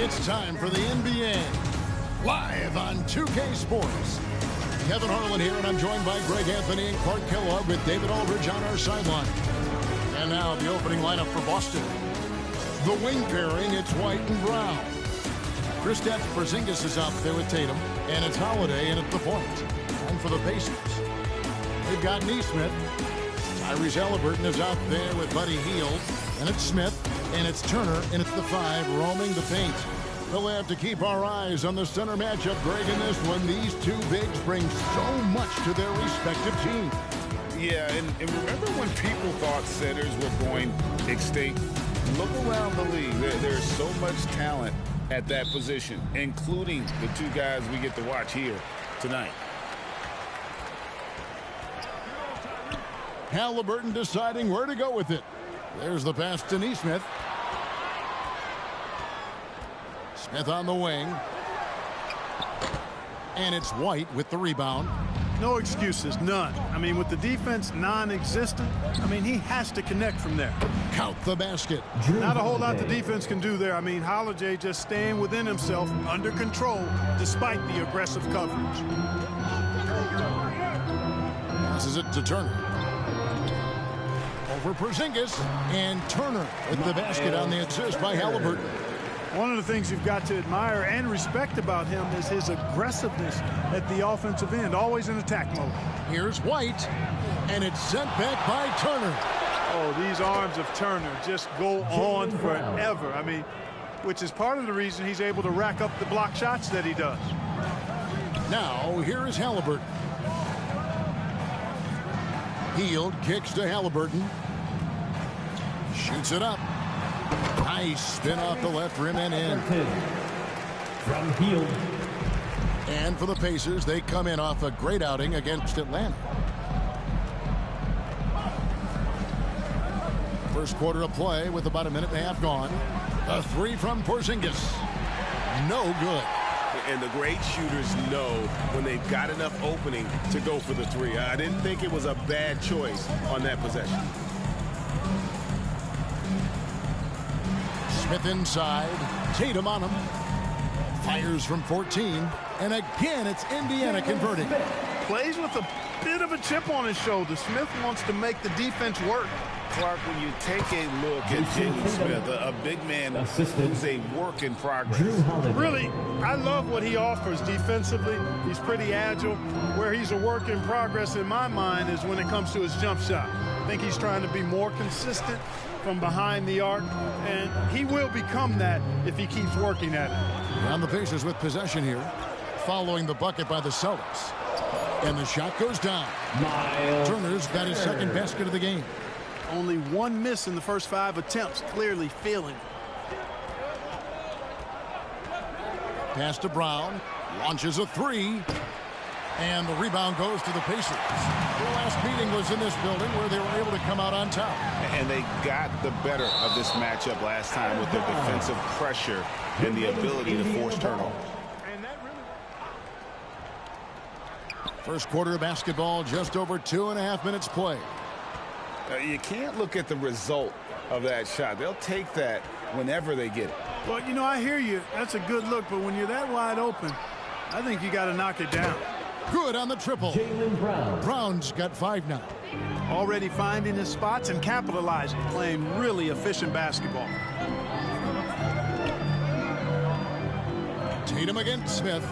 It's time for the NBA, live on 2K Sports. Kevin Harlan here, and I'm joined by Greg Anthony and Clark Kellogg with David Aldridge on our sideline. And now the opening lineup for Boston. The wing pairing, it's White and Brown. Kristaps Porzingis is out there with Tatum, and it's Holiday in at the point. And for the Pacers, they've got Nesmith. Tyrese Halliburton is out there with Buddy Hield, and it's Smith, and it's Turner in at the 5, roaming the paint. We'll have to keep our eyes on the center matchup, Greg, in this one. These two bigs bring so much to their respective teams. Yeah, and remember when people thought centers were going extinct? Look around the league. There's so much talent at that position, including the two guys we get to watch here tonight. Halliburton deciding where to go with it. There's the pass to Nesmith. Smith on the wing. And it's White with the rebound. No excuses, none. I mean, with the defense non-existent, I mean, he has to connect from there. Count the basket. Not a whole lot the defense can do there. I mean, Holiday just staying within himself, under control, despite the aggressive coverage. Passes it to Turner. Over Porzingis, and Turner with the basket on the assist by Halliburton. One of the things you've got to admire and respect about him is his aggressiveness at the offensive end, always in attack mode. Here's White, and it's sent back by Turner. Oh, these arms of Turner just go on forever. I mean, which is part of the reason he's able to rack up the block shots that he does. Now, here is Halliburton. Hield kicks to Halliburton. Shoots it up. Nice spin off the left rim and in. From Hield. And for the Pacers, they come in off a great outing against Atlanta. First quarter of play with about a minute and a half gone. A 3 from Porzingis. No good. And the great shooters know when they've got enough opening to go for the 3. I didn't think it was a bad choice on that possession. Smith inside. Tatum on him. Fires from 14. And again, it's Indiana converting. Plays with a bit of a chip on his shoulder. Smith wants to make the defense work. Clark, when you take a look at Jalen Smith, a big man who's a work in progress. Really, I love what he offers defensively. He's pretty agile. Where he's a work in progress in my mind is when it comes to his jump shot. I think he's trying to be more consistent from behind the arc, and he will become that if he keeps working at it. Around the Pacers with possession here, following the bucket by the Celtics. And the shot goes down. Turner's got his second basket of the game. Only one miss in the first 5 attempts, clearly failing. Pass to Brown, launches a 3, and the rebound goes to the Pacers. Their last meeting was in this building where they were able to come out on top. And they got the better of this matchup last time with their defensive pressure and the ability to force turnovers. First quarter of basketball, just over 2.5 minutes play. You can't look at the result of that shot. They'll take that whenever they get it. Well, you know, I hear you. That's a good look, but when you're that wide open, I think you got to knock it down. Good on the triple. Jaylen Brown. Brown's got 5 now. Already finding his spots and capitalizing, playing really efficient basketball. Tatum against Smith.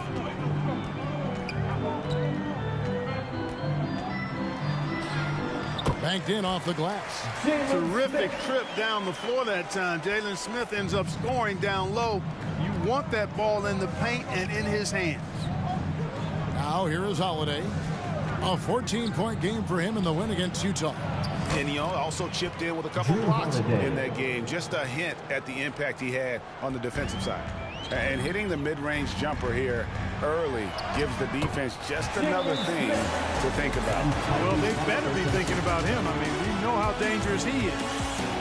Banked in off the glass. Terrific trip down the floor that time. Jalen Smith ends up scoring down low. You want that ball in the paint and in his hands. Now here is Holiday. A 14-point game for him in the win against Utah. And he also chipped in with a couple blocks in that game. Just a hint at the impact he had on the defensive side. And hitting the mid-range jumper here early gives the defense just another thing to think about. Well, they better be thinking about him. I mean, we know how dangerous he is.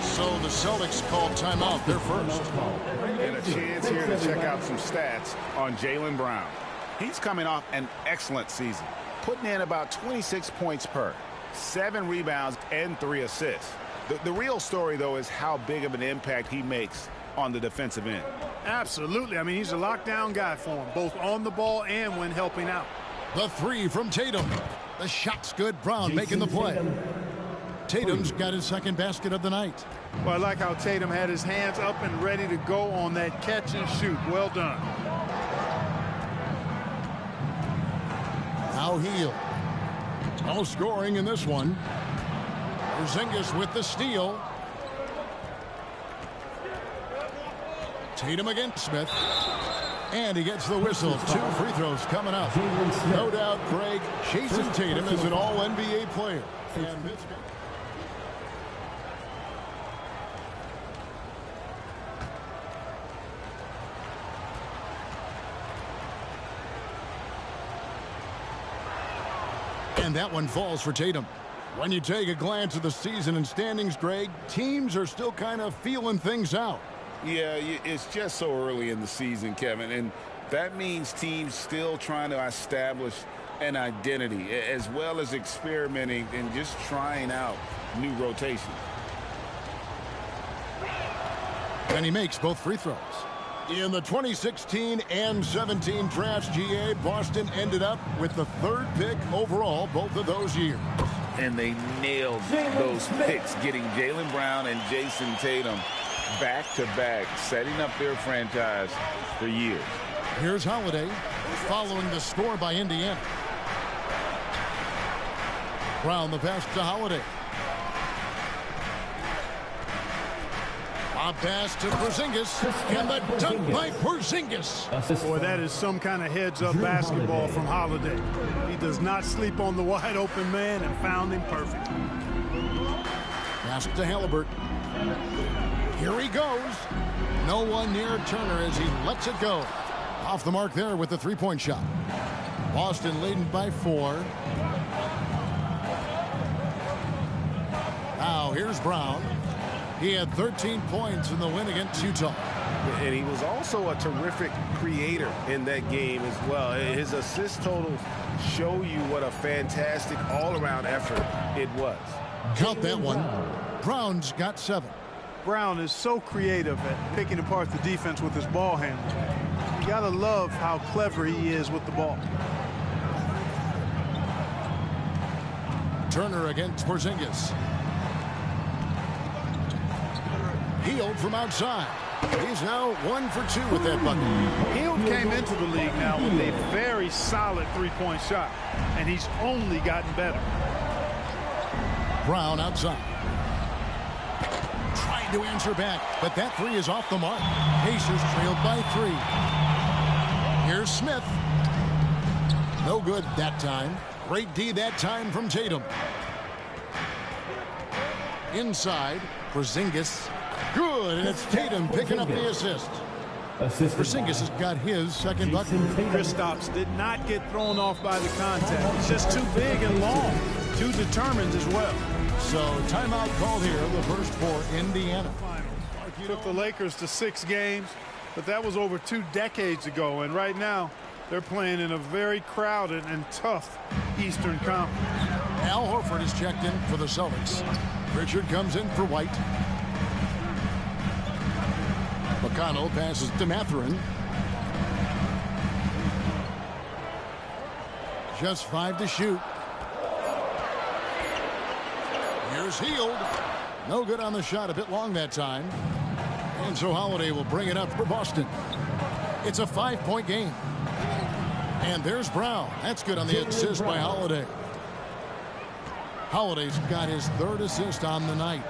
So the Celtics called timeout. They're first. And a chance here to check out some stats on Jaylen Brown. He's coming off an excellent season, putting in about 26 points per, 7 rebounds, and 3 assists. The real story, though, is how big of an impact he makes on the defensive end. Absolutely. I mean, he's a lockdown guy for him, both on the ball and when helping out. The three from Tatum. The shot's good. Brown making the play. Tatum's got his second basket of the night. Well, I like how Tatum had his hands up and ready to go on that catch and shoot. Well done. Now Hield. No scoring in this one. Porzingis with the steal. Tatum against Smith. And he gets the whistle. 2 free throws coming up. No doubt, Greg, Jason Tatum is an all-NBA player. And that one falls for Tatum. When you take a glance at the season and standings, Greg, teams are still kind of feeling things out. Yeah, it's just so early in the season, Kevin, and that means teams still trying to establish an identity as well as experimenting and just trying out new rotations. And he makes both free throws. In the 2016 and 17 drafts, GA, Boston ended up with the 3rd pick overall both of those years. And they nailed those picks, getting Jaylen Brown and Jason Tatum back-to-back, setting up their franchise for years. Here's Holiday following the score by Indiana. Brown the pass to Holiday. A pass to Porzingis, and the dunk by Porzingis. Boy, that is some kind of heads-up basketball from Holiday. He does not sleep on the wide-open man and found him perfect. Pass to Halliburton. Here he goes. No one near Turner as he lets it go. Off the mark there with the three-point shot. Boston leading by 4. Now here's Brown. He had 13 points in the win against Utah. And he was also a terrific creator in that game as well. His assist totals show you what a fantastic all-around effort it was. Count that one. Brown's got 7. Brown is so creative at picking apart the defense with his ball handling. You gotta love how clever he is with the ball. Turner against Porzingis. Hield from outside. He's now 1 for 2 with that bucket. Hield came into the league now with a very solid three-point shot, and he's only gotten better. Brown outside. Trying to answer back, but that 3 is off the mark. Pacers trailed by 3. Here's Smith. No good that time. Great D that time from Tatum. Inside, Porzingis. Good, and it's Tatum picking up the assist. Porzingis has got his second bucket. Kristaps did not get thrown off by the contact. He's just too big and long, too determined as well. So timeout called here, the first for Indiana. Took the Lakers to 6 games, but that was over 2 decades ago, and right now they're playing in a very crowded and tough Eastern Conference. Al Horford is checked in for the Celtics. Richard comes in for White. McConnell passes to Mathurin. Just 5 to shoot. Here's Hield. No good on the shot, a bit long that time. And so Holiday will bring it up for Boston. It's a 5-point game. And there's Brown. That's good on the assist by Holiday. Holiday's got his 3rd assist on the night.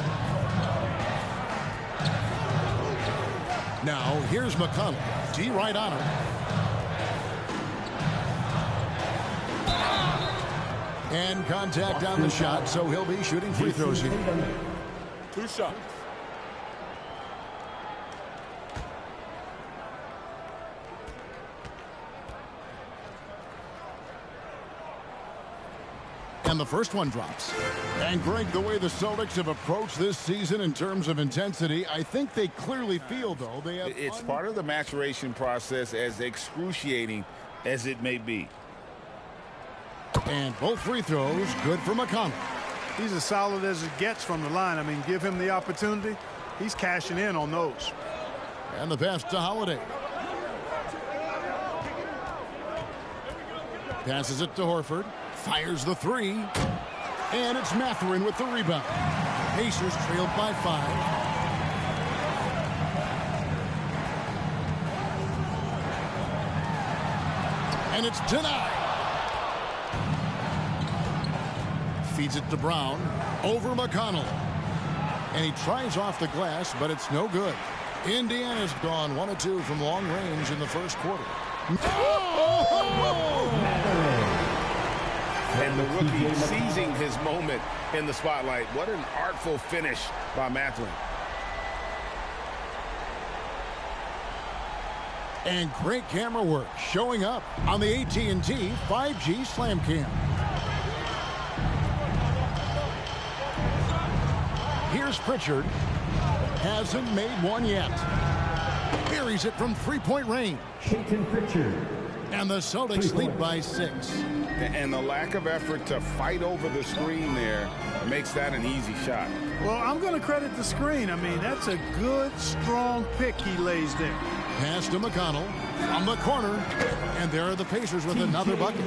Now, here's McConnell. D right on him. And contact on the shot, so he'll be shooting free throws here. 2 shots. And the first one drops. And Greg, the way the Celtics have approached this season in terms of intensity, I think they clearly feel, though, they have... It's part of the maturation process, as excruciating as it may be. And both free throws good for McConnell. He's as solid as it gets from the line. I mean, give him the opportunity. He's cashing in on those. And the pass to Holiday. Passes it to Horford. Fires the three. And it's Mathurin with the rebound. Pacers trailed by 5. And it's denied. Feeds it to Brown. Over McConnell. And he tries off the glass, but it's no good. Indiana's gone 1 of 2 from long range in the first quarter. And the rookie seizing his moment in the spotlight. What an artful finish by Mathurin. And great camera work showing up on the AT&T 5G Slam Cam. Here's Pritchard. Hasn't made one yet. Buries it from three-point range. Peyton Pritchard. And the Celtics lead by 6. And the lack of effort to fight over the screen there makes that an easy shot. Well, I'm going to credit the screen. I mean, that's a good, strong pick he lays there. Pass to McConnell from the corner. And there are the Pacers with another bucket.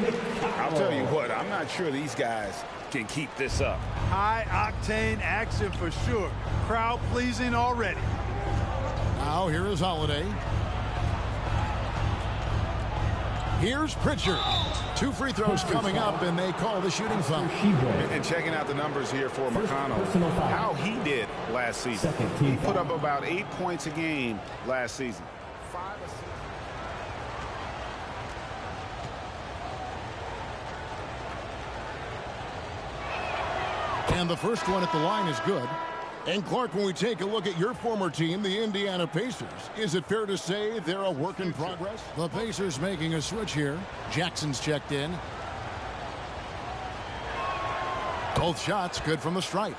I'll tell you what, I'm not sure these guys can keep this up. High-octane action for sure. Crowd-pleasing already. Now here is Holiday. Here's Pritchard. 2 free throws coming up, and they call the shooting foul. And checking out the numbers here for McConnell, how he did last season. He put up about 8 points a game last season. 5 assists. And the first one at the line is good. And Clark, when we take a look at your former team, the Indiana Pacers, is it fair to say they're a work in progress? The Pacers making a switch here. Jackson's checked in. Both shots good from the stripe.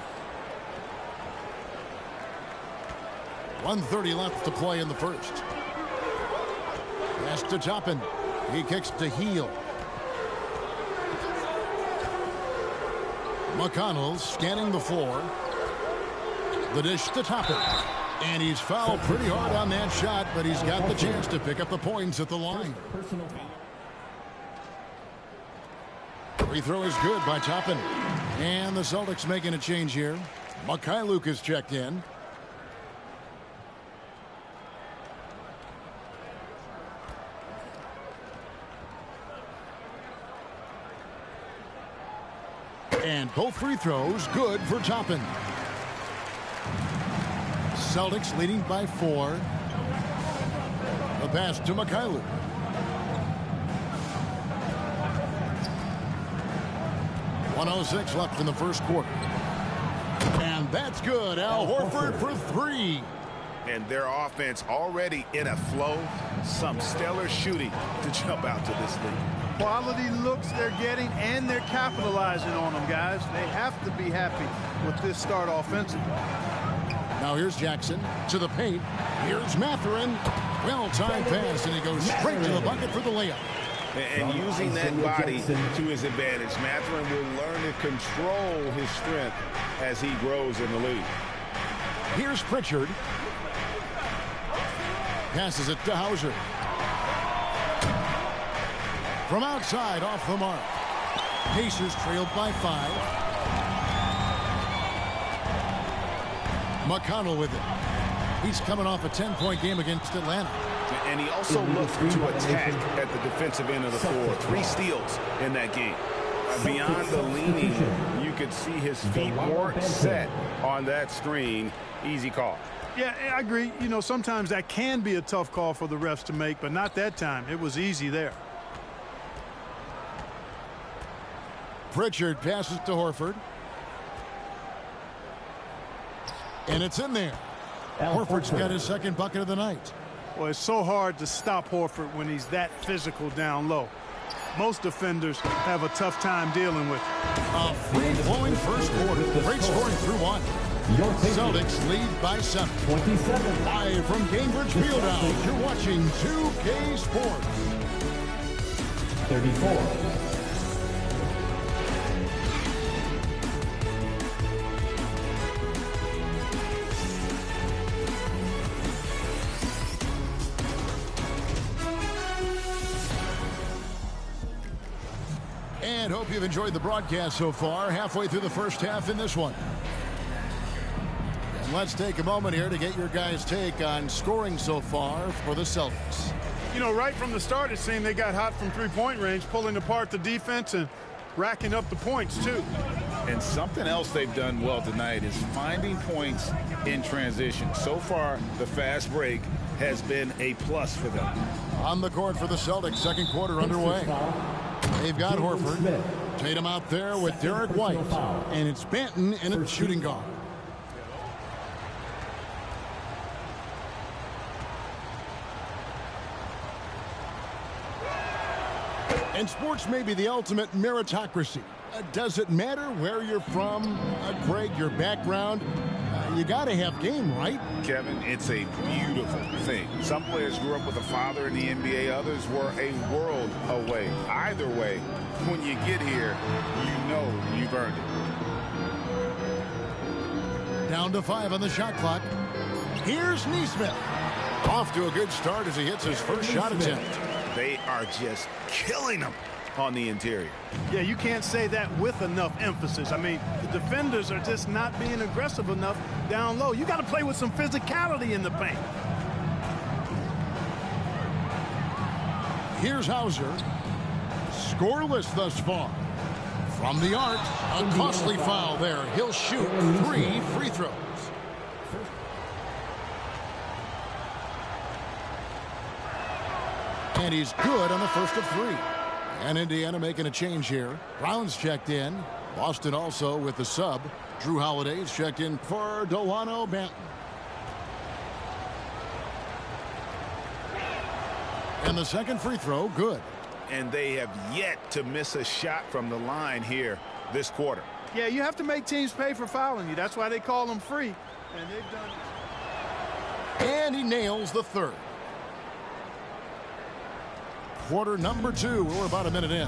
1:30 left to play in the first. Pass to Toppin. He kicks to Heel. McConnell scanning the floor. The dish to Toppin. And he's fouled pretty hard on that shot, but he's got the chance to pick up the points at the line. Free throw is good by Toppin. And the Celtics making a change here. Mikhailuk is checked in. And both free throws good for Toppin. Celtics leading by 4. The pass to Mikhailuk. .106 left in the first quarter. And that's good. Al Horford for 3. And their offense already in a flow. Some stellar shooting to jump out to this lead. Quality looks they're getting, and they're capitalizing on them, guys. They have to be happy with this start offensively. Now here's Jackson to the paint. Here's Mathurin. Well-timed pass, and he goes straight to the bucket for the layup. And using that body to his advantage, Mathurin will learn to control his strength as he grows in the league. Here's Pritchard. Passes it to Hauser. From outside, off the mark. Pacers trailed by 5. McConnell with it. He's coming off a 10-point game against Atlanta. And he also looked to attack at the defensive end of the floor. 3 steals in that game. Beyond the leaning, you could see his feet weren't set on that screen. Easy call. Yeah, I agree. You know, sometimes that can be a tough call for the refs to make, but not that time. It was easy there. Pritchard passes to Horford. And it's in there. Horford's got his second bucket of the night. Well, it's so hard to stop Horford when he's that physical down low. Most defenders have a tough time dealing with it. A free-flowing first quarter. Great scoring through 1. Celtics lead by 7. 27. Live from Cambridge Fieldhouse, you're watching 2K Sports. 34. And hope you've enjoyed the broadcast so far. Halfway through the first half in this one. And let's take a moment here to get your guys' take on scoring so far for the Celtics. You know, right from the start, it seemed they got hot from three-point range, pulling apart the defense and racking up the points, too. And something else they've done well tonight is finding points in transition. So far, the fast break has been a plus for them. On the court for the Celtics, second quarter underway. They've got Horford. Tatum out there with Derek White. And it's Benton in a shooting guard. And sports may be the ultimate meritocracy. Does it matter where you're from, Greg, your background? You got to have game, right? Kevin, it's a beautiful thing. Some players grew up with a father in the NBA. Others were a world away. Either way, when you get here, you know you've earned it. Down to 5 on the shot clock. Here's Nesmith. Off to a good start as he hits his first shot attempt. They are just killing them on the interior. Yeah, you can't say that with enough emphasis. I mean, the defenders are just not being aggressive enough down low. You got to play with some physicality in the paint. Here's Hauser. Scoreless thus far. From the arc, a costly foul there. He'll shoot 3 free throws. And he's good on the first of 3. And Indiana making a change here. Brown's checked in. Boston also with the sub. Drew Holiday's checked in for Delano Banton. And the second free throw, good. And they have yet to miss a shot from the line here this quarter. Yeah, you have to make teams pay for fouling you. That's why they call them free. And they've done it. And he nails the third. Quarter number 2. We're about a minute in.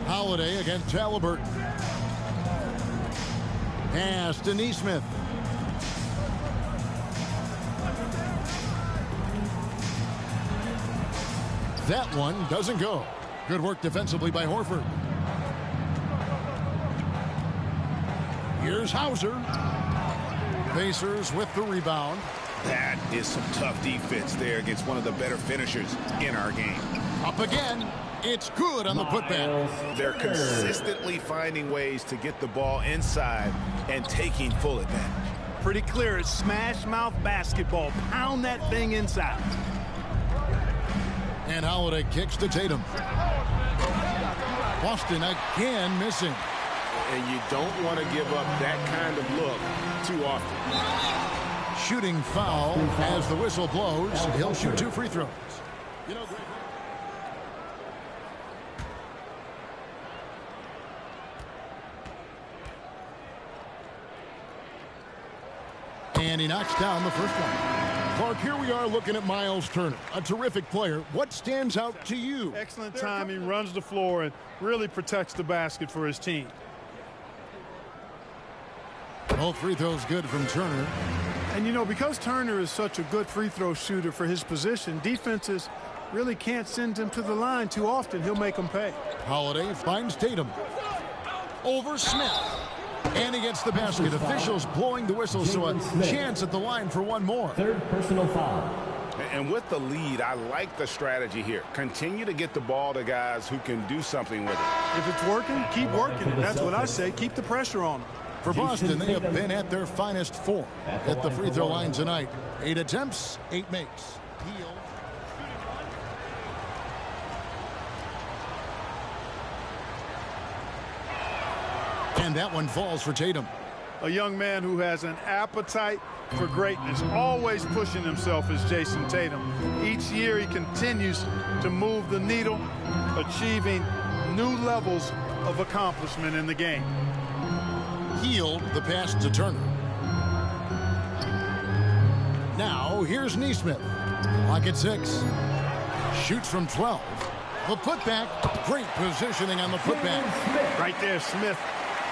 Holiday against Halliburton. Pass to Nesmith. That one doesn't go. Good work defensively by Horford. Here's Hauser. Pacers with the rebound. That is some tough defense there against one of the better finishers in our game. Up again. It's good on the putback. They're consistently finding ways to get the ball inside and taking full advantage. Pretty clear. It's smash mouth basketball. Pound that thing inside. And Holiday kicks to Tatum. Boston again missing. And you don't want to give up that kind of look too often. Shooting foul as the whistle blows. He'll shoot 2 free throws. And he knocks down the first one. Clark, here we are looking at Miles Turner, a terrific player. What stands out to you? Excellent timing, runs the floor, and really protects the basket for his team. Both free throws good from Turner. And, you know, because Turner is such a good free throw shooter for his position, defenses really can't send him to the line too often. He'll make them pay. Holiday finds Tatum. Over Smith. And he gets the basket. Officials blowing the whistle, so a chance at the line for one more. Third personal foul. And with the lead, I like the strategy here. Continue to get the ball to guys who can do something with it. If it's working, keep working it. That's what I say. Keep the pressure on them. For Boston, they have been at their finest form at the free throw line tonight. 8 attempts, 8 makes. Heel. And that one falls for Tatum. A young man who has an appetite for greatness, always pushing himself, is Jason Tatum. Each year he continues to move the needle, achieving new levels of accomplishment in the game. Healed the pass to Turner. Now here's Nesmith. Clock at 6. Shoots from 12. The putback. Great positioning on the putback. Right there, Smith,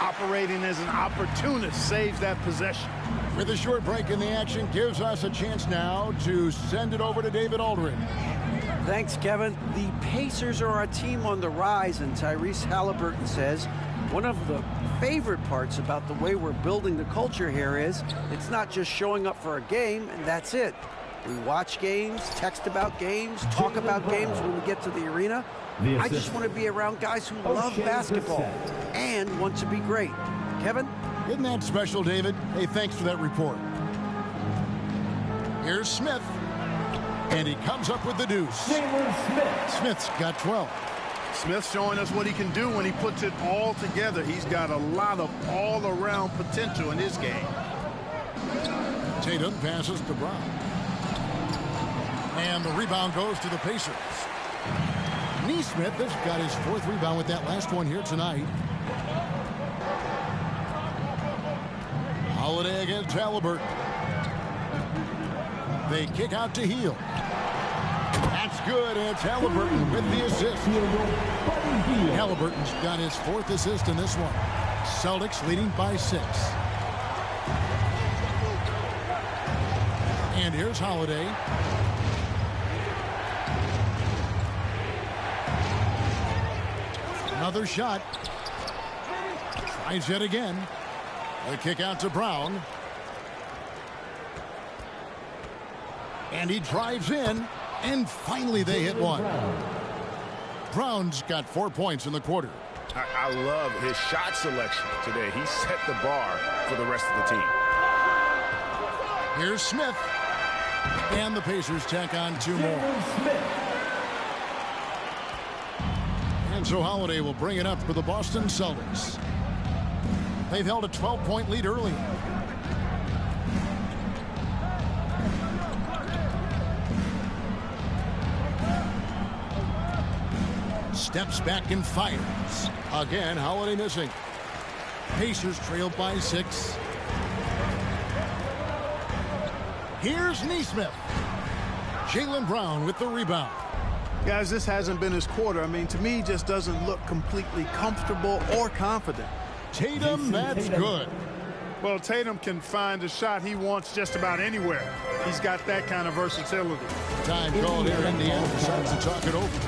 operating as an opportunist, saves that possession. With a short break in the action, gives us a chance now to send it over to David Aldridge. Thanks, Kevin. The Pacers are a team on the rise, and Tyrese Halliburton says one of the favorite parts about the way we're building the culture here is it's not just showing up for a game and that's it. We watch games, text about games, talk about games when we get to the arena. I just want to be around guys who love basketball and want to be great. Kevin? Isn't that special, David? Hey, thanks for that report. Here's Smith. And he comes up with the deuce. Smith's got 12. Smith's showing us what he can do when he puts it all together. He's got a lot of all-around potential in his game. Tatum passes to Brown. And the rebound goes to the Pacers. Nesmith has got his 4th rebound with that last one here tonight. Holiday against Halliburton. They kick out to Hield. That's good, and it's Halliburton with the assist. Halliburton's got his 4th assist in this one. Celtics leading by 6. And here's Holiday. Another shot. Tries yet again. The kick out to Brown. And he drives in, and finally they hit one. Brown's got 4 points in the quarter. I love his shot selection today. He set the bar for the rest of the team. Here's Smith. And the Pacers tack on 2 more. And so Holiday will bring it up for the Boston Celtics. They've held a 12-point lead early. Steps back and fires. Again, Holiday missing. Pacers trailed by 6. Here's Nesmith. Jaylen Brown with the rebound. Guys, this hasn't been his quarter. I mean, to me, he just doesn't look completely comfortable or confident. Tatum, that's good. Well, Tatum can find a shot he wants just about anywhere. He's got that kind of versatility. Time called here. Indiana decides to talk it over.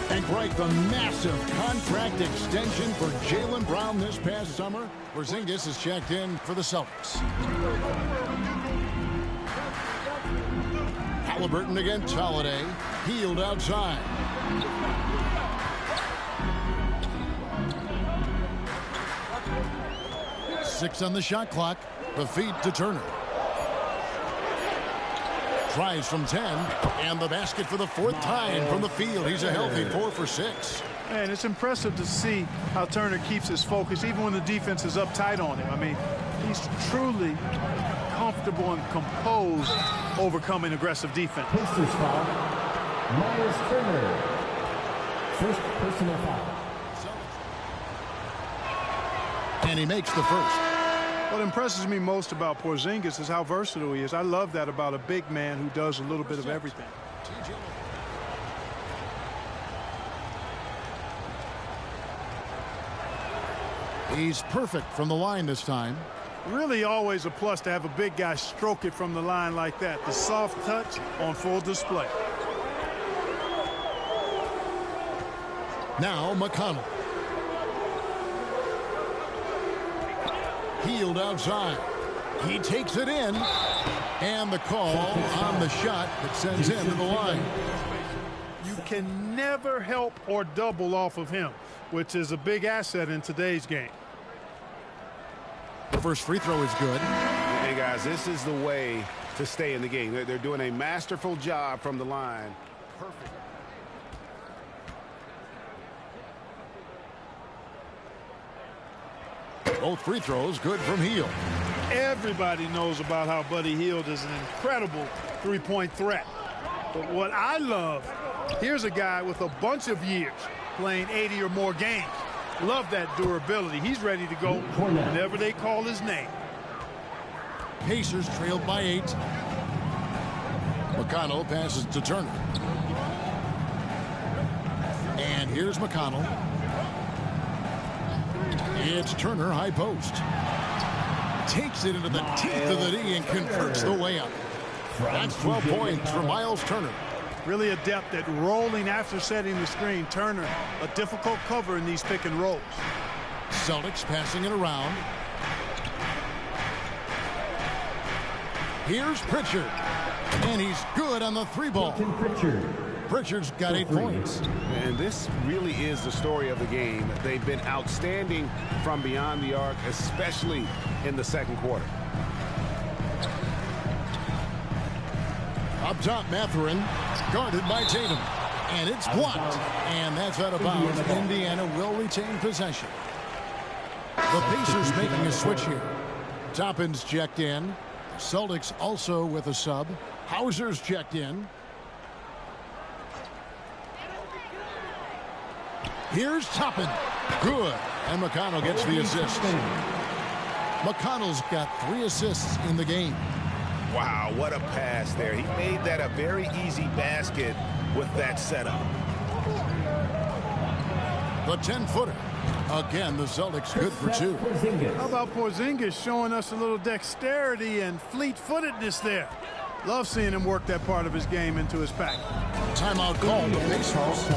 And Greg, the massive contract extension for Jaylen Brown this past summer. Porzingis is checked in for the Celtics. Halliburton against Holiday. Hield outside. Six on the shot clock. The feed to Turner. Tries from 10, and the basket for the 4th time from the field. He's a healthy 4 for 6. Man, it's impressive to see how Turner keeps his focus even when the defense is uptight on him. I mean, he's truly comfortable and composed overcoming aggressive defense. Pacers foul. Myers Turner. First personal foul. And he makes the first. What impresses me most about Porzingis is how versatile he is. I love that about a big man who does a little bit of everything. He's perfect from the line this time. Really always a plus to have a big guy stroke it from the line like that. The soft touch on full display. Now McConnell. Hield outside. He takes it in. And the call on the shot that sends him to the line. You can never help or double off of him, which is a big asset in today's game. The first free throw is good. Hey, guys, this is the way to stay in the game. They're doing a masterful job from the line. Perfect. Both free throws good from Hield. Everybody knows about how Buddy Hield is an incredible three-point threat. But what I love, here's a guy with a bunch of years playing 80 or more games. Love that durability. He's ready to go whenever they call his name. Pacers trailed by 8. McConnell passes to Turner. And here's McConnell. It's Turner, high post. Takes it into the teeth of the D and converts the layup. That's 12 points for Miles Turner. Really adept at rolling after setting the screen. Turner, a difficult cover in these pick and rolls. Celtics passing it around. Here's Pritchard. And he's good on the three ball. Pritchard's got 8 points. And this really is the story of the game. They've been outstanding from beyond the arc, especially in the second quarter. Up top, Mathurin, guarded by Tatum. And it's blocked. And that's out of bounds. Indiana will retain possession. The Pacers making a switch here. Toppin's checked in. Celtics also with a sub. Hauser's checked in. Here's Toppin. Good. And McConnell gets the assist. McConnell's got 3 assists in the game. Wow, what a pass there. He made that a very easy basket with that setup. The 10-footer. Again, the Celtics good for 2. How about Porzingis showing us a little dexterity and fleet-footedness there? Love seeing him work that part of his game into his pack. Timeout call. The Pacers.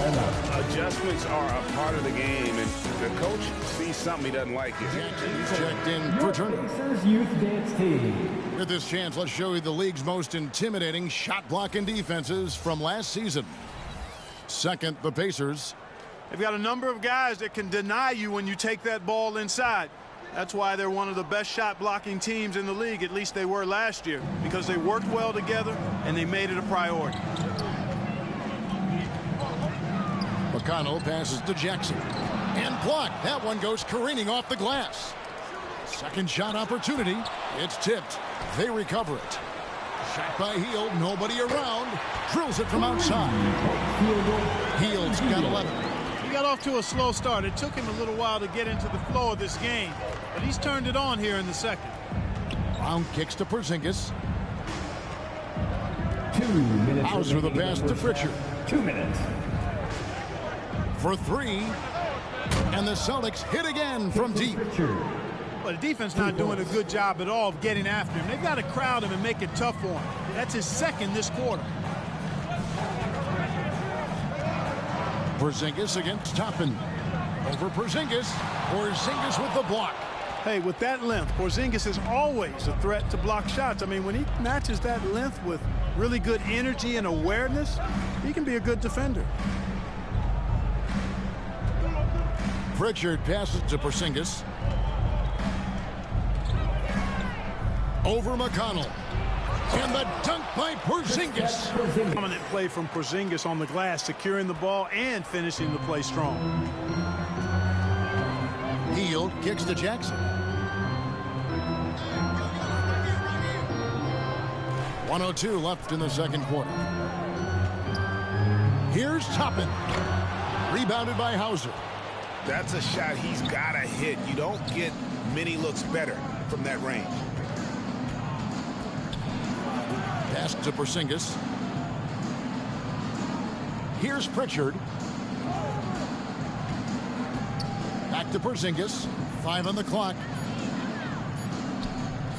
Adjustments are a part of the game, and the coach sees something he doesn't like here. He's checked in for Turner. Pacers Youth Dance Team. With this chance, let's show you the league's most intimidating shot-blocking defenses from last season. Second, the Pacers. They've got a number of guys that can deny you when you take that ball inside. That's why they're one of the best shot-blocking teams in the league, at least they were last year, because they worked well together and they made it a priority. McConnell passes to Jackson. And blocked. That one goes careening off the glass. Second shot opportunity. It's tipped. They recover it. Shot by Hield. Nobody around. Drills it from outside. Hield's got 11. He got off to a slow start. It took him a little while to get into the flow of this game, but he's turned it on here in the second. Brown kicks to Porzingis. 2 minutes. Hauser the pass to Pritchard. 2 minutes. For 3. And the Celtics hit again from deep. But the defense not doing a good job at all of getting after him. They've got to crowd him and make it tough for him. That's his second this quarter. Porzingis against Toppin. Over Porzingis. Porzingis with the block. Hey, with that length, Porzingis is always a threat to block shots. I mean, when he matches that length with really good energy and awareness, he can be a good defender. Pritchard passes to Porzingis. Over McConnell. And the dunk by Porzingis. Dominant play from Porzingis on the glass, securing the ball and finishing the play strong. Hield kicks to Jackson. 1:02 left in the second quarter. Here's Toppin. Rebounded by Hauser. That's a shot he's got to hit. You don't get many looks better from that range. Pass to Porzingis. Here's Pritchard. Back to Porzingis. 5 on the clock.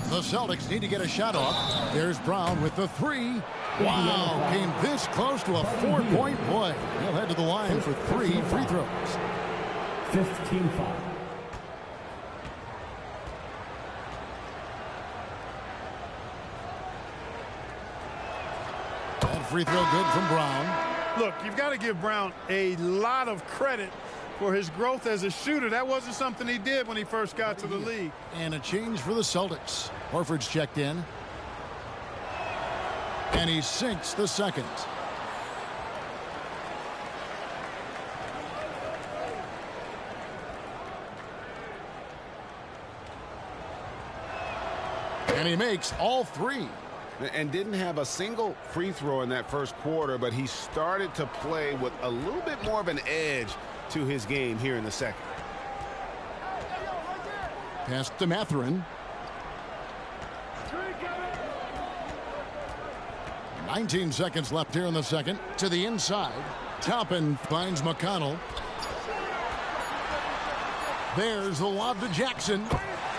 The Celtics need to get a shot off. There's Brown with the 3. Wow, came this close to a 4-point play. He'll head to the line for 3 free throws. 15-5. Free throw good from Brown. Look, you've got to give Brown a lot of credit for his growth as a shooter. That wasn't something he did when he first got to the league. And a change for the Celtics. Horford's checked in. And he sinks the second. And he makes all 3. And didn't have a single free throw in that first quarter, but he started to play with a little bit more of an edge to his game here in the second. Pass to Mathurin. 19 seconds left here in the second. To the inside. Toppin finds McConnell. There's the lob to Jackson.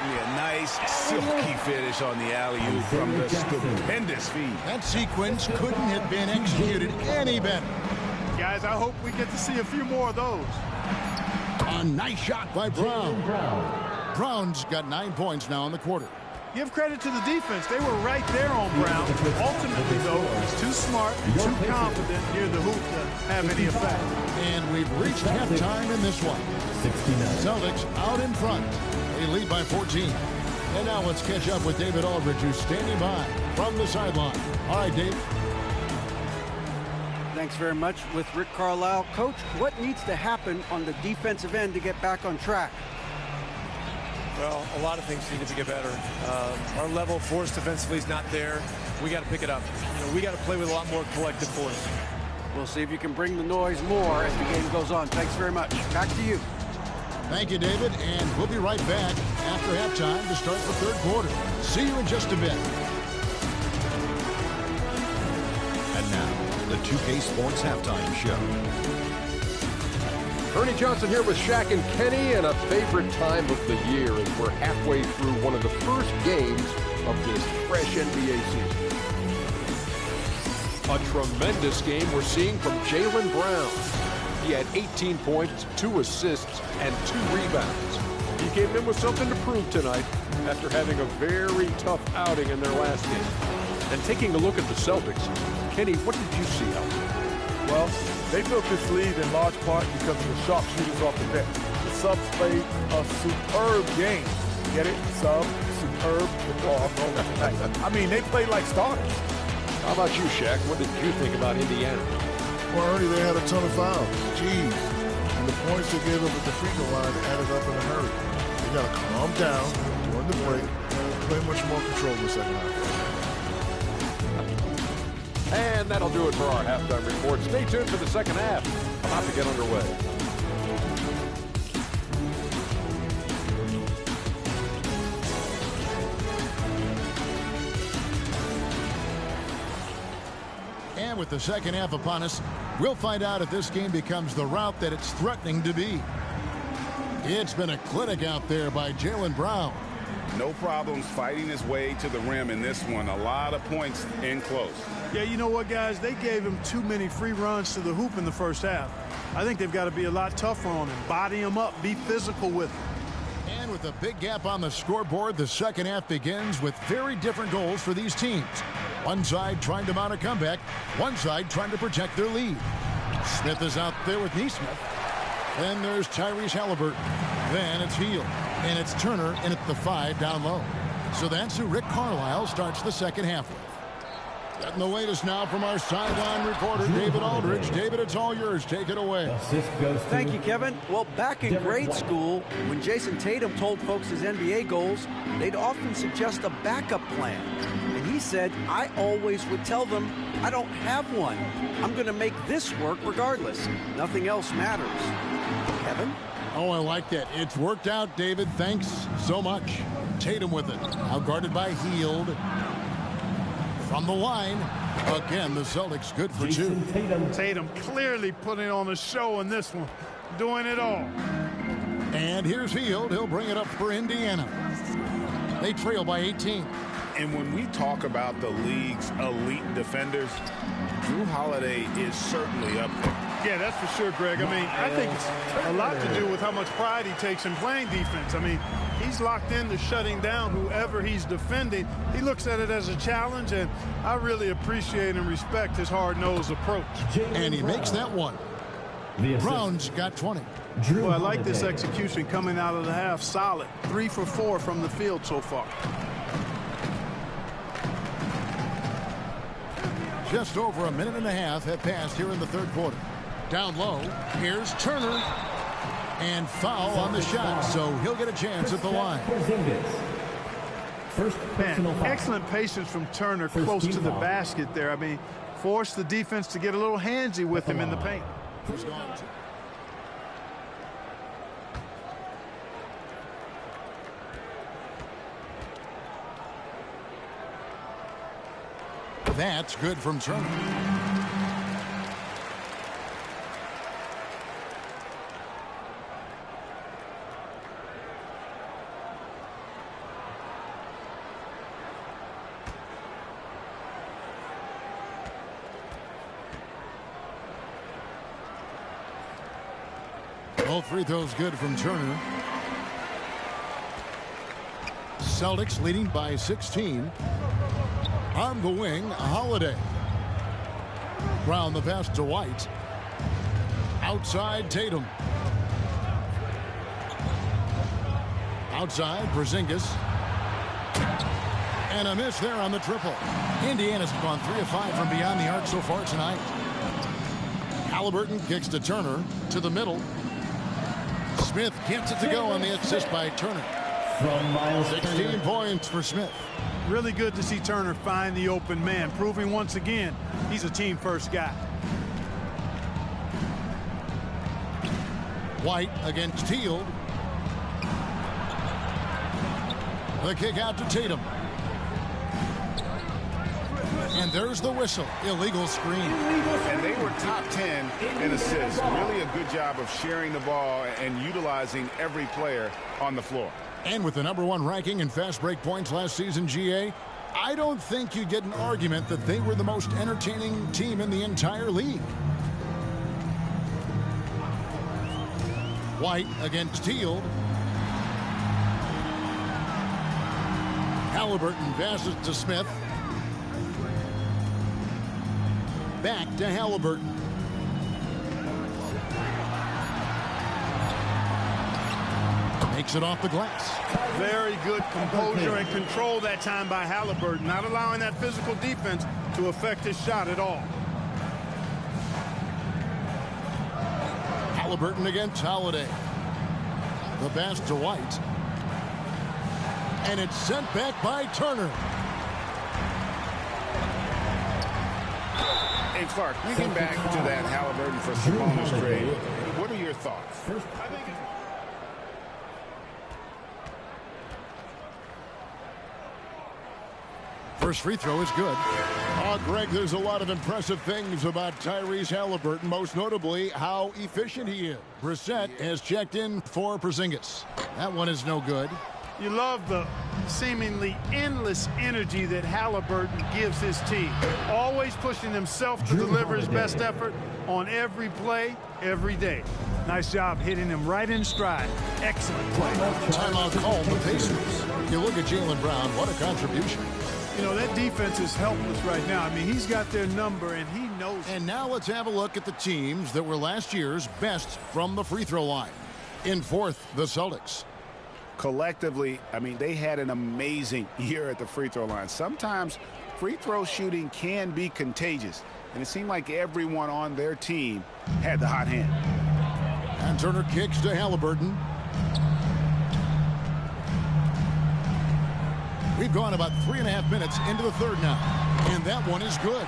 Yeah, nice silky finish on the alley-oop from the stupendous feed. That sequence couldn't have been executed any better. Guys, I hope we get to see a few more of those. A nice shot by Brown. Brown's got 9 points now in the quarter. Give credit to the defense. They were right there on Brown. Ultimately, though, he's too smart and too confident near the hoop to have any effect. And we've reached halftime in this one. 69. Celtics out in front. They lead by 14. And now let's catch up with David Aldridge, who's standing by from the sideline. All right, Dave. Thanks very much with Rick Carlisle. Coach, what needs to happen on the defensive end to get back on track? Well, a lot of things need to get better. Our level of force defensively is not there. We got to pick it up. We got to play with a lot more collective force. We'll see if you can bring the noise more as the game goes on. Thanks very much. Back to you. Thank you, David, and we'll be right back after halftime to start the third quarter. See you in just a bit. And now, the 2K Sports Halftime Show. Ernie Johnson here with Shaq and Kenny, and a favorite time of the year as we're halfway through one of the first games of this fresh NBA season. A tremendous game we're seeing from Jaylen Brown. He had 18 points, 2 assists, and 2 rebounds. He came in with something to prove tonight after having a very tough outing in their last game. And taking a look at the Celtics, Kenny, what did you see out there? Well, they built this lead in large part because of the sharpshooters off the bench. The subs played a superb game. Get it? Sub, superb football. I mean, they played like starters. How about you, Shaq? What did you think about Indiana? Well, Ernie, they had a ton of fouls. Jeez. And the points they gave up at the free throw line added up in a hurry. They got to calm down during the break and play much more control in the second half. And that'll do it for our halftime report. Stay tuned for the second half. About to get underway. And with the second half upon us, we'll find out if this game becomes the route that it's threatening to be. It's been a clinic out there by Jaylen Brown. No problems fighting his way to the rim in this one. A lot of points in close. Yeah, you know what, guys? They gave him too many free runs to the hoop in the first half. I think they've got to be a lot tougher on him. Body him up. Be physical with him. And with a big gap on the scoreboard, the second half begins with very different goals for these teams. One side trying to mount a comeback, one side trying to protect their lead. Smith is out there with Neesmith. Then there's Tyrese Halliburton. Then it's Hield. And it's Turner in at the 5 down low. So that's who Rick Carlisle starts the second half with. Getting the latest now from our sideline reporter, David Aldridge. David, it's all yours. Take it away. Thank you, Kevin. Well, back in grade school, when Jason Tatum told folks his NBA goals, they'd often suggest a backup plan. And he said, I always would tell them, I don't have one. I'm going to make this work regardless. Nothing else matters. Kevin? Oh, I like that. It's worked out, David. Thanks so much. Tatum with it. Now guarded by Hield. From the line, again, the Celtics good for 2. Tatum clearly putting on a show in this one. Doing it all. And here's Hield. He'll bring it up for Indiana. They trail by 18. And when we talk about the league's elite defenders, Drew Holiday is certainly up there. Yeah, that's for sure, Greg. I mean, I think it's a lot to do with how much pride he takes in playing defense. I mean, he's locked into shutting down whoever he's defending. He looks at it as a challenge, and I really appreciate and respect his hard-nosed approach. And he makes that one. Brown's got 20. Well, I like this execution coming out of the half. Solid. 3 for 4 from the field so far. Just over a minute and a half have passed here in the third quarter. Down low, here's Turner. And foul on the shot, so he'll get a chance at the line. Man, excellent patience from Turner close to the basket there. I mean, forced the defense to get a little handsy with him in the paint. That's good from Turner. Both free throws good from Turner. Celtics leading by 16. On the wing, Holiday. Brown the pass to White. Outside, Tatum. Outside, Porzingis. And a miss there on the triple. Indiana's gone 3 of 5 from beyond the arc so far tonight. Halliburton kicks to Turner to the middle. Smith gets it to go on the assist by Turner. 16 points for Smith. Really good to see Turner find the open man, proving once again he's a team-first guy. White against Teal. The kick out to Tatum. And there's the whistle. Illegal screen. And they were top 10 in assists. Really a good job of sharing the ball and utilizing every player on the floor. And with the #1 ranking in fast break points last season, GA, I don't think you get an argument that they were the most entertaining team in the entire league. White against Teal. Halliburton passes to Smith. Back to Halliburton. Makes it off the glass. Very good composure and control that time by Halliburton, not allowing that physical defense to affect his shot at all. Halliburton against Holiday. The pass to White. And it's sent back by Turner. Hey, Clark, we get back to that Halliburton for Sabonis trade. What are your thoughts? First free throw is good. Oh, Greg, there's a lot of impressive things about Tyrese Halliburton, most notably how efficient he is. Brissett has checked in for Porzingis. That one is no good. You love the seemingly endless energy that Halliburton gives his team. Always pushing himself to deliver his best effort on every play, every day. Nice job hitting him right in stride. Excellent play. Timeout called the Pacers. You look at Jaylen Brown, what a contribution. You know, that defense is helpless right now. I mean, he's got their number, and he knows it. And now let's have a look at the teams that were last year's best from the free throw line. In fourth, the Celtics. Collectively, I mean, they had an amazing year at the free throw line. Sometimes free throw shooting can be contagious, and it seemed like everyone on their team had the hot hand. And Turner kicks to Halliburton. We've gone about 3.5 minutes into the third now, and that one is good.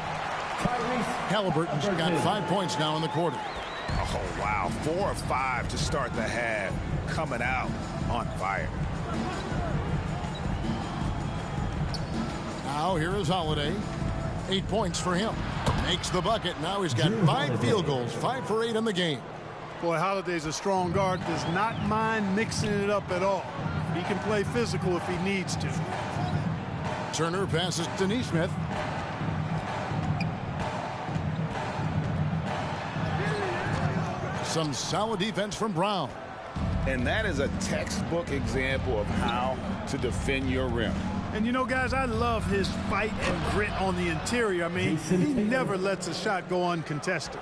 Halliburton's got 5 points now in the quarter. Oh, wow. 4 of 5 to start the half. Coming out on fire. Now here is Holiday. 8 points for him. Makes the bucket. Now he's got 5 field goals, 5 for 8 in the game. Boy, Holiday's a strong guard. Does not mind mixing it up at all. He can play physical if he needs to. Turner passes to Nesmith. Some solid defense from Brown. And that is a textbook example of how to defend your rim. And you know, guys, I love his fight and grit on the interior. I mean, he never lets a shot go uncontested.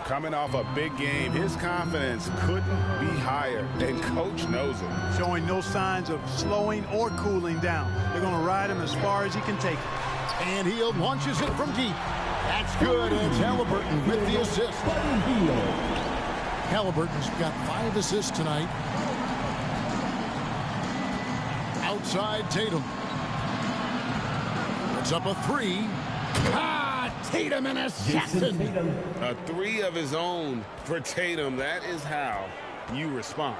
Coming off a big game, his confidence couldn't be higher, and coach knows it. Showing no signs of slowing or cooling down. They're going to ride him as far as he can take it. And he launches it from deep. That's good. It's Halliburton with the assist. Halliburton's got 5 assists tonight. Outside Tatum. It's up a 3. Tatum and assassin. A 3 of his own for Tatum. That is how you respond.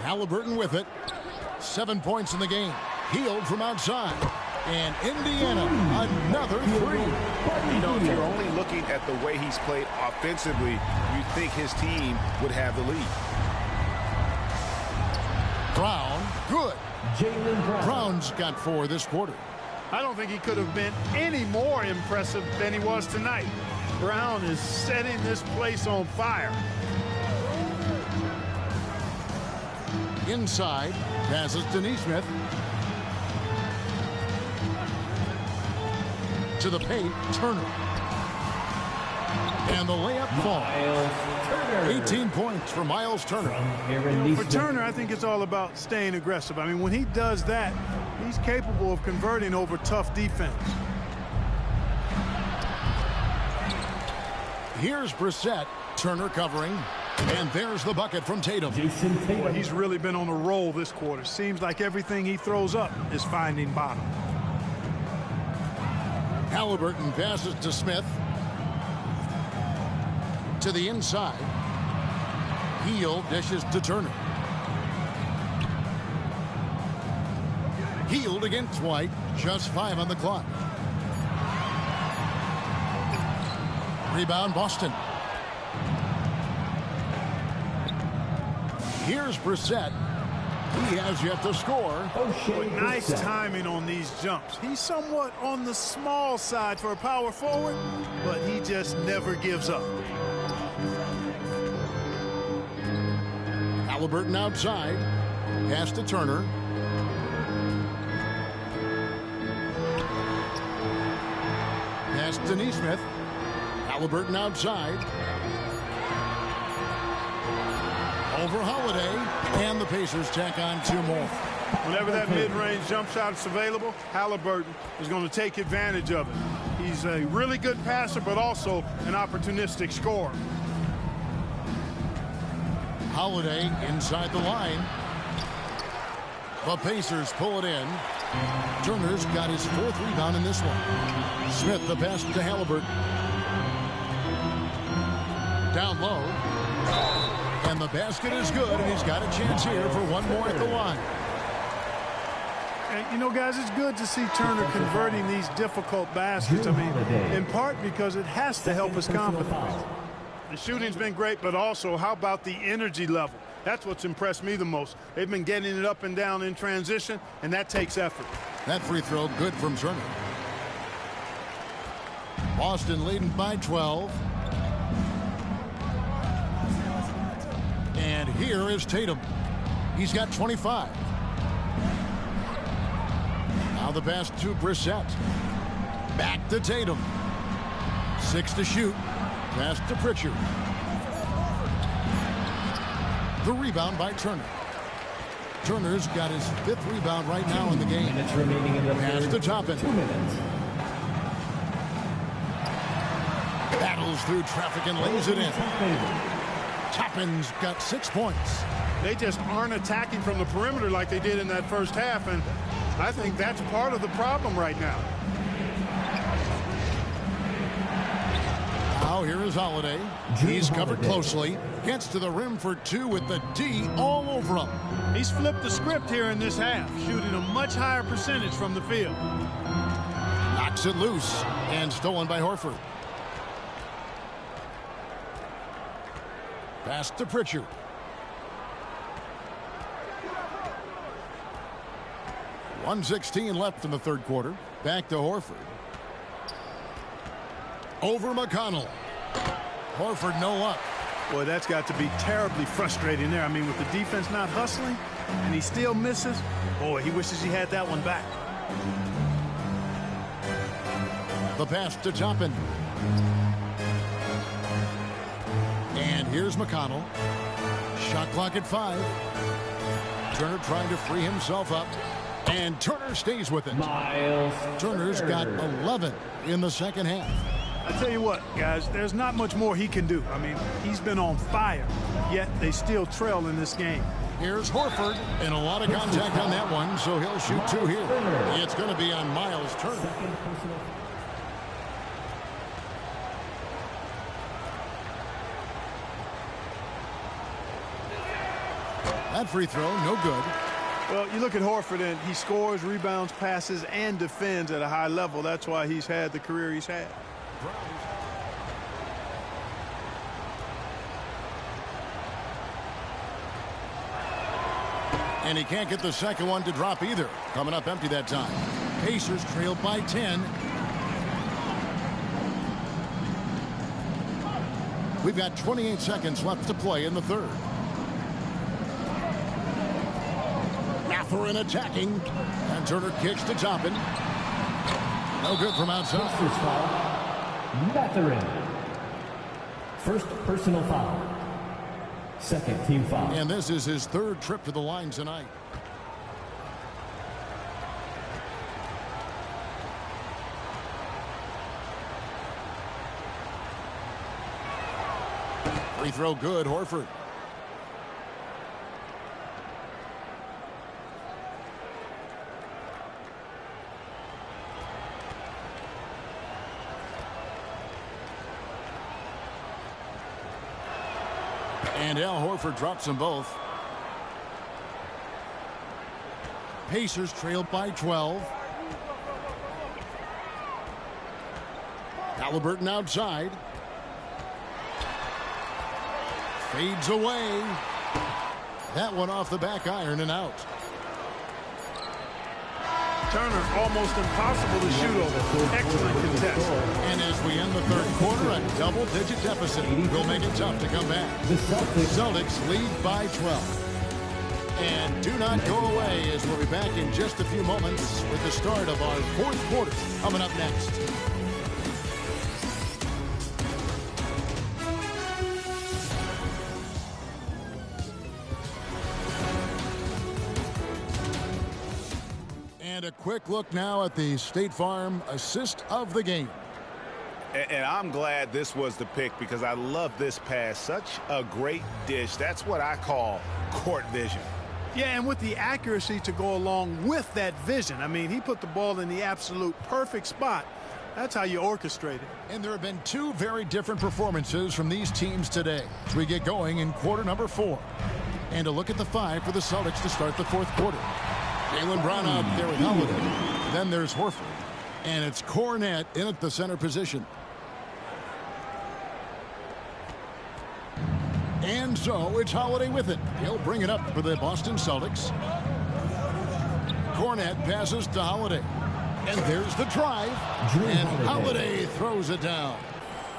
Halliburton with it. 7 points in the game. Healed from outside. And Indiana, another 3. You know, if you're only looking at the way he's played offensively, you'd think his team would have the lead. Brown, good. Brown's got 4 this quarter. I don't think he could have been any more impressive than he was tonight. Brown is setting this place on fire. Inside, passes to Neesmith. To the paint, Turner. And the layup falls. 18 points for Miles Turner. For Turner, I think it's all about staying aggressive. I mean, when he does that, he's capable of converting over tough defense. Here's Brissett. Turner covering. And there's the bucket from Tatum. Boy, he's really been on a roll this quarter. Seems like everything he throws up is finding bottom. Halliburton passes to Smith. To the inside. Heel dishes to Turner. Healed against White. Just 5 on the clock. Rebound Boston. Here's Brissett. He has yet to score. Nice timing on these jumps. He's somewhat on the small side for a power forward, but he just never gives up. Halliburton outside. Pass to Turner. Pass to Neesmith. Halliburton outside. Over Holiday, and the Pacers tack on 2 more. Whenever that mid-range jump shot is available, Halliburton is going to take advantage of it. He's a really good passer, but also an opportunistic scorer. Holiday inside the line. The Pacers pull it in. Turner's got his 4th rebound in this one. Smith the pass to Halliburton. Down low. And the basket is good, and he's got a chance here for 1 more at the line. And, you know, guys, it's good to see Turner converting these difficult baskets. I mean, in part because it has to help his confidence. The shooting's been great, but also how about the energy level? That's what's impressed me the most. They've been getting it up and down in transition, and that takes effort. That free throw good from Turner. Boston leading by 12. And here is Tatum. He's got 25. Now the pass to Brissett. Back to Tatum. 6 to shoot. Pass to Pritchard. The rebound by Turner. Turner's got his 5th rebound right now in the game. Minutes remaining in the pass to Toppin. 2 minutes. Battles through traffic and lays it in. Toppin's got 6 points. They just aren't attacking from the perimeter like they did in that first half, and I think that's part of the problem right now. Now here is Holiday. He's covered closely. Gets to the rim for 2 with the D all over him. He's flipped the script here in this half, shooting a much higher percentage from the field. Knocks it loose and stolen by Horford. Pass to Pritchard. .116 left in the 3rd quarter. Back to Horford. Over McConnell. Horford no luck. Boy, that's got to be terribly frustrating there. I mean, with the defense not hustling and he still misses, boy, he wishes he had that one back. The pass to Toppin. And here's McConnell. Shot clock at 5. Turner trying to free himself up. And Turner stays with it. Miles Turner's got 11 in the 2nd half. I tell you what, guys, there's not much more he can do. I mean, he's been on fire, yet they still trail in this game. Here's Horford, and a lot of contact on that one, so he'll shoot 2 here. It's going to be on Miles Turner. That free throw, no good. Well, you look at Horford, and he scores, rebounds, passes, and defends at a high level. That's why he's had the career he's had. And he can't get the second one to drop either. Coming up empty that time. Pacers trailed by 10. We've got 28 seconds left to play in the third. Mathurin attacking. And Turner kicks to Toppin. No good from outside. First foul. Mathurin. First personal foul. Second team foul. And this is his third trip to the line tonight. Free throw good, Horford. And Al Horford drops them both. Pacers trail by 12. Halliburton outside. Fades away. That one off the back iron and out. Turner, almost impossible to shoot over. Excellent contest. And as we end the third quarter, a double-digit deficit will make it tough to come back. The Celtics lead by 12. And do not go away, as we'll be back in just a few moments with the start of our fourth quarter coming up next. And a quick look now at the State Farm assist of the game. And I'm glad this was the pick because I love this pass. Such a great dish. That's what I call court vision. Yeah, and with the accuracy to go along with that vision. I mean, he put the ball in the absolute perfect spot. That's how you orchestrate it. And there have been two very different performances from these teams today as we get going in quarter number 4. And a look at the 5 for the Celtics to start the fourth quarter. Jaylen Brown out there with Holiday. Then there's Horford. And it's Cornette in at the center position. And so it's Holiday with it. He'll bring it up for the Boston Celtics. Cornette passes to Holiday. And there's the drive. And Holiday throws it down.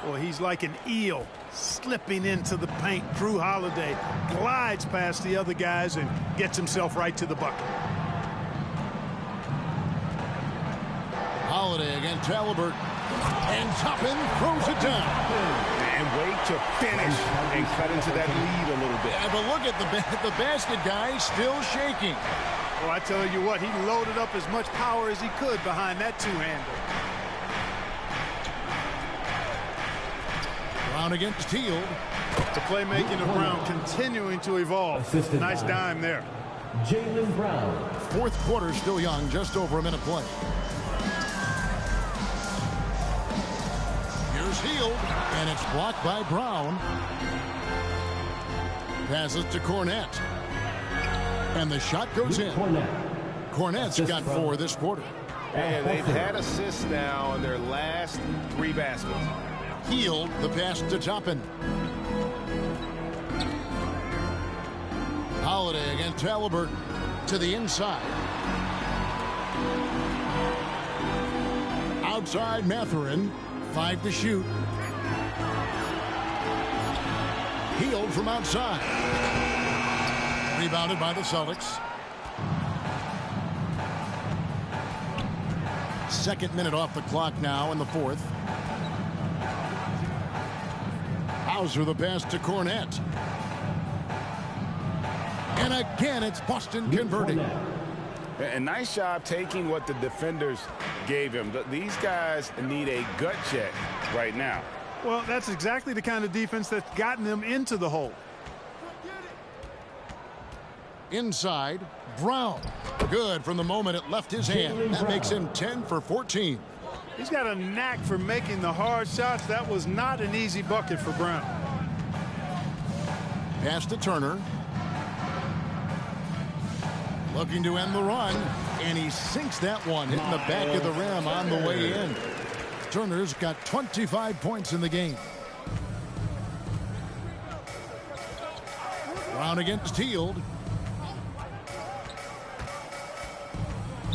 Well, he's like an eel slipping into the paint. Drew Holiday glides past the other guys and gets himself right to the bucket. Holiday against Halliburton. And Toppin throws it down. And wait to finish and cut into that lead a little bit. Yeah, but look at the basket guy still shaking. Well, I tell you what, he loaded up as much power as he could behind that two-hander. Brown against Teal. The playmaking of Brown continuing to evolve. Nice dime there. Jaylen Brown. Fourth quarter still young, just over a minute play. Here's Hield, and it's blocked by Brown. Passes to Cornette. And the shot goes in. Cornette's got 4 this quarter. And they've had assists now in their last 3 baskets. Hield, the pass to Toppin. Holiday against Halliburton to the inside. Outside Mathurin, 5 to shoot. Hield from outside. Rebounded by the Celtics. Second minute off the clock now in the fourth. Hauser the pass to Cornette. And again, it's Boston converting. A nice job taking what the defenders gave him. These guys need a gut check right now. Well, that's exactly the kind of defense that's gotten them into the hole. Inside, Brown. Good from the moment it left his hand. That makes him 10 for 14. He's got a knack for making the hard shots. That was not an easy bucket for Brown. Pass to Turner. Looking to end the run. And he sinks that one, hitting the back of the rim on the way in. Turner's got 25 points in the game. Brown against Hield.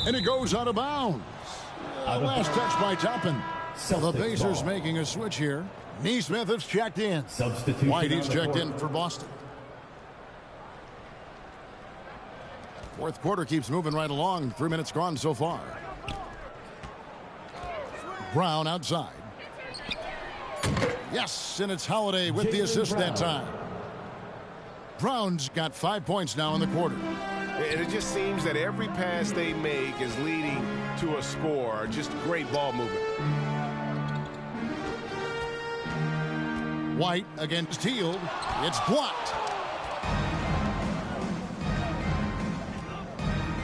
And it goes out of bounds. Last touch by Toppin. The Pacers making a switch here. Neesmith has checked in. Substitution White on is the checked court. in for Boston. Fourth quarter keeps moving right along. 3 minutes gone so far. Brown outside. Yes, and it's Holiday with the assist that time. Brown's got 5 points now in the quarter. And it just seems that every pass they make is leading to a score. Just great ball movement. White against Hield. It's blocked.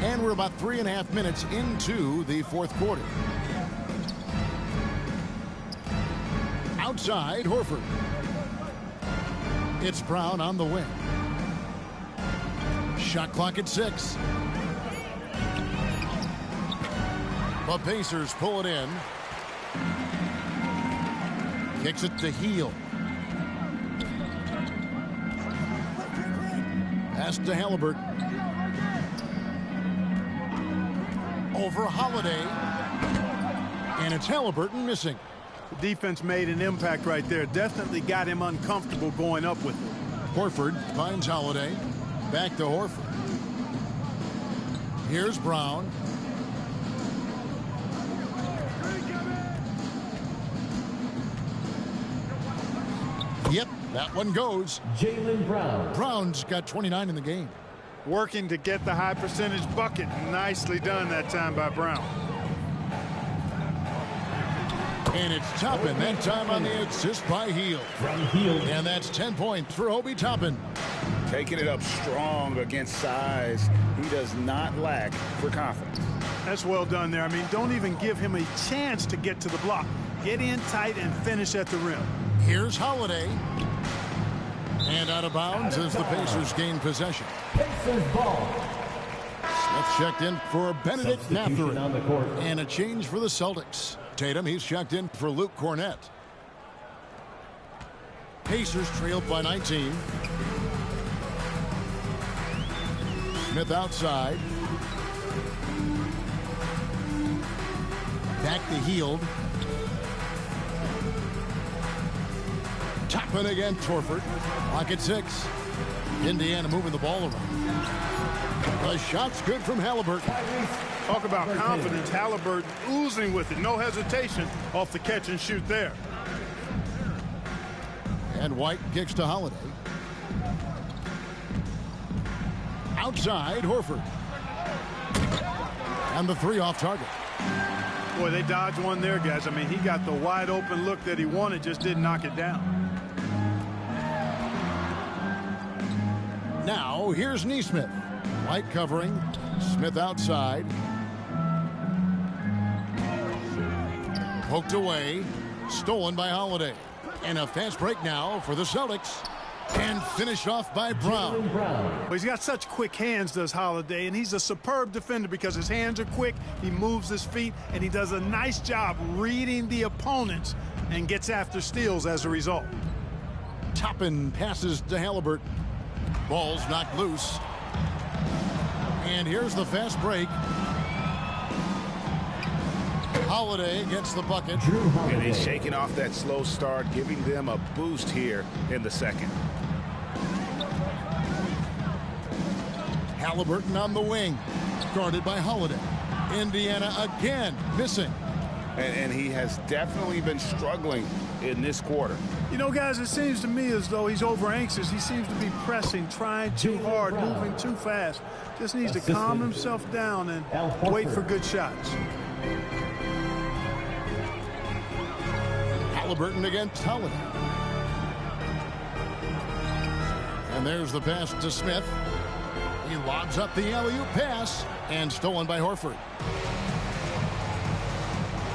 And we're about 3.5 minutes into the fourth quarter. Outside, Horford. It's Brown on the wing. Shot clock at 6. The Pacers pull it in. Kicks it to Hield. Pass to Halliburton. Over Holiday. And it's Halliburton missing. The defense made an impact right there. Definitely got him uncomfortable going up with it. Horford finds Holiday. Back to Horford. Here's Brown. Yep, that one goes. Jaylen Brown. Brown's got 29 in the game. Working to get the high percentage bucket. Nicely done that time by Brown. And it's Toppin that time on the assist by Hield. And that's 10 points for Obi Toppin. Taking it up strong against size. He does not lack for confidence. That's well done there. I mean, don't even give him a chance to get to the block. Get in tight and finish at the rim. Here's Holiday. And out of bounds as the Pacers gain possession. Pacers ball. Smith checked in for Benedict Substitution on the court. And a change for the Celtics. Tatum, he's checked in for Luke Cornett. Pacers trailed by 19. Smith outside. Back to Hield. Toppin against Horford. Clock at 6. Indiana moving the ball around. The shot's good from Halliburton. Talk about confidence. Halliburton oozing with it. No hesitation off the catch and shoot there. And White kicks to Holiday. Outside, Horford. And the 3 off target. Boy, they dodged one there, guys. I mean, he got the wide open look that he wanted, just didn't knock it down. Now, here's Neesmith. White covering. Smith outside. Poked away. Stolen by Holiday. And a fast break now for the Celtics. And finished off by Brown. Well, he's got such quick hands, does Holiday, and he's a superb defender because his hands are quick, he moves his feet, and he does a nice job reading the opponents and gets after steals as a result. Toppin passes to Halliburton. Ball's knocked loose. And here's the fast break. Holiday gets the bucket. And he's shaking off that slow start, giving them a boost here in the second. Halliburton on the wing. Guarded by Holiday. Indiana again missing. And he has definitely been struggling in this quarter. You know, guys, it seems to me as though he's over anxious. He seems to be pressing, trying too hard, moving too fast. Just needs to calm himself down and wait for good shots. Halliburton against Holiday. And there's the pass to Smith. He lobs up the alley-oop pass and stolen by Horford.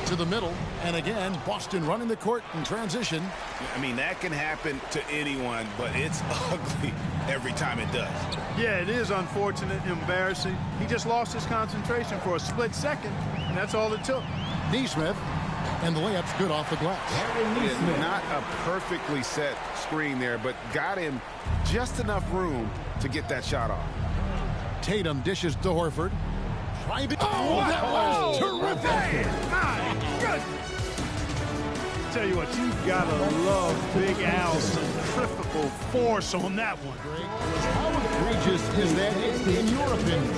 To the middle, and again, Boston running the court in transition. I mean, that can happen to anyone, but it's ugly every time it does. Yeah, it is unfortunate, embarrassing. He just lost his concentration for a split second, and that's all it took. Neesmith, and the layup's good off the glass. Yeah, not a perfectly set screen there, but got him just enough room to get that shot off. Tatum dishes to Horford. Oh, that was terrific! My goodness! tell you what, you gotta love Big Al's centrifugal force on that one. How egregious is that in your opinion?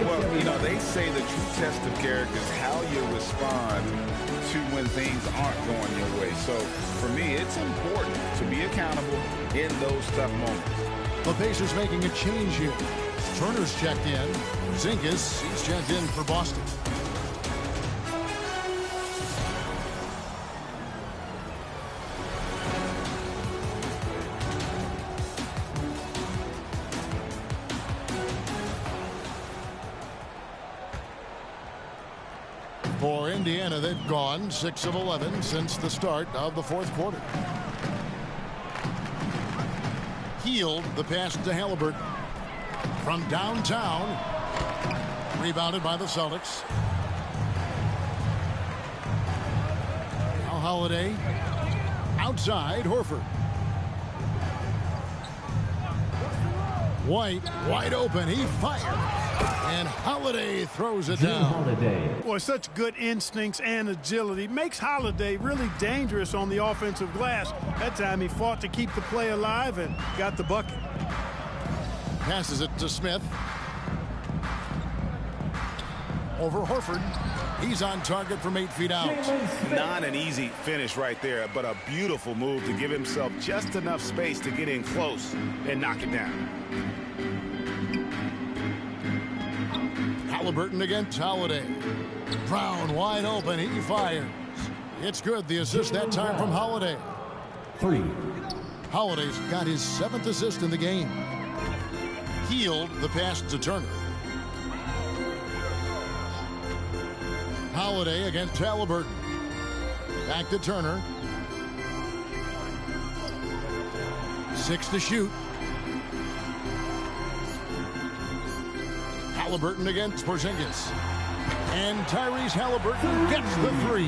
Well, you know, they say the true test of character is how you respond to when things aren't going your way. So, for me, it's important to be accountable in those tough moments. The Pacers making a change here. Turner's checked in. CELTCIS, he's checked in for Boston. For Indiana, they've gone 6 of 11 since the start of the fourth quarter. Healed the pass to Halliburton. From downtown. Rebounded by the Celtics. Now Holiday. Outside, Horford. White, wide open. He fired. And Holiday throws it down. Boy, such good instincts and agility. Makes Holiday really dangerous on the offensive glass. That time he fought to keep the play alive and got the bucket. Passes it to Smith. Over Horford. He's on target from 8 feet out. Not an easy finish right there, but a beautiful move to give himself just enough space to get in close and knock it down. Halliburton against Holiday. Brown wide open. He fires. It's good. The assist that time from Holiday. 3. Holiday's got his 7th assist in the game. Healed the pass to Turner. Holiday against Halliburton. Back to Turner. 6 to shoot. Halliburton against Porzingis. And Tyrese Halliburton gets the 3.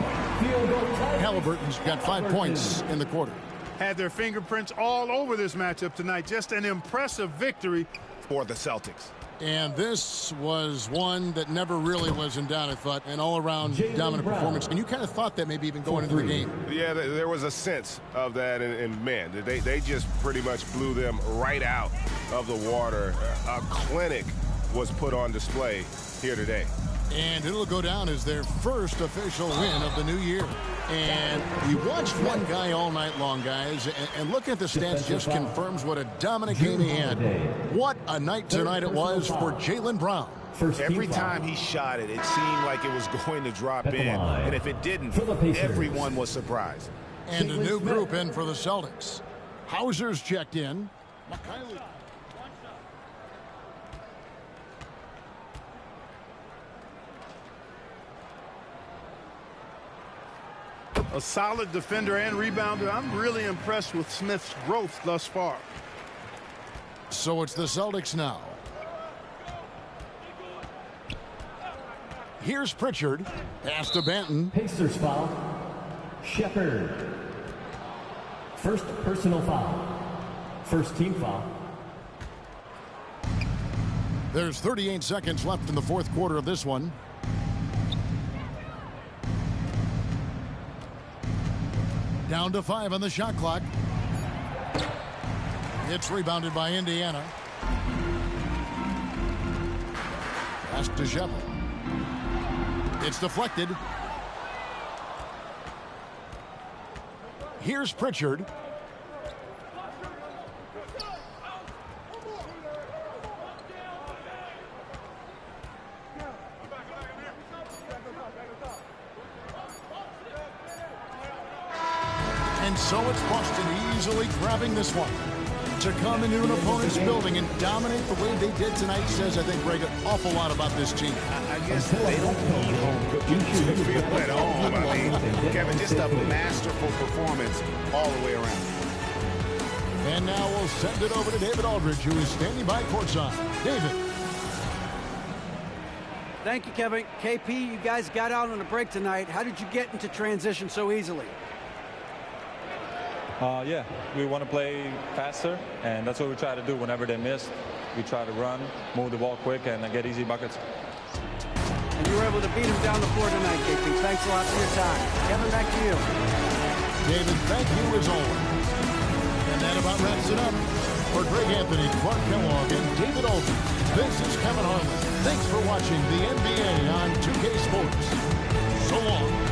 Halliburton's got 5 points in the quarter. Had their fingerprints all over this matchup tonight. Just an impressive victory for the Celtics. And this was one that never really was in doubt, I thought. An all-around dominant performance. And you kind of thought that maybe even going into the game. Yeah, there was a sense of that. And man, they just pretty much blew them right out of the water. A clinic was put on display here today. And it'll go down as their first official win of the new year. And we watched one guy all night long, guys, and looking at the stats just confirms what a dominant game he had. What a night tonight it was for Jaylen Brown. Every time he shot it, it seemed like it was going to drop in. And if it didn't, everyone was surprised. And a new group in for the Celtics. Hauser's checked in. A solid defender and rebounder. I'm really impressed with Smith's growth thus far. So it's the Celtics now. Here's Pritchard. Pass to Banton. Pacers foul. Shepherd. First personal foul. First team foul. There's 38 seconds left in the fourth quarter of this one. Down to 5 on the shot clock. It's rebounded by Indiana. Pass to Shepherd. It's deflected. Here's Pritchard. And so it's Boston easily grabbing this one. To come into an opponent's building and dominate the way they did tonight says, I think, Greg, an awful lot about this team. I guess they don't need home cooking to feel at home. I mean, Kevin, just a masterful performance all the way around. And now we'll send it over to David Aldridge, who is standing by courtside. David. Thank you, Kevin. KP, you guys got out on a break tonight. How did you get into transition so easily? Yeah, we want to play faster, and that's what we try to do whenever they miss. We try to run, move the ball quick, and get easy buckets. And you were able to beat him down the floor tonight, KP. Thanks a lot for your time. Kevin, back to you. David, thank you as always. And that about wraps it up. For Greg Anthony, Clark Kellogg, and David Aldridge, this is Kevin Harlan. Thanks for watching the NBA on 2K Sports. So long.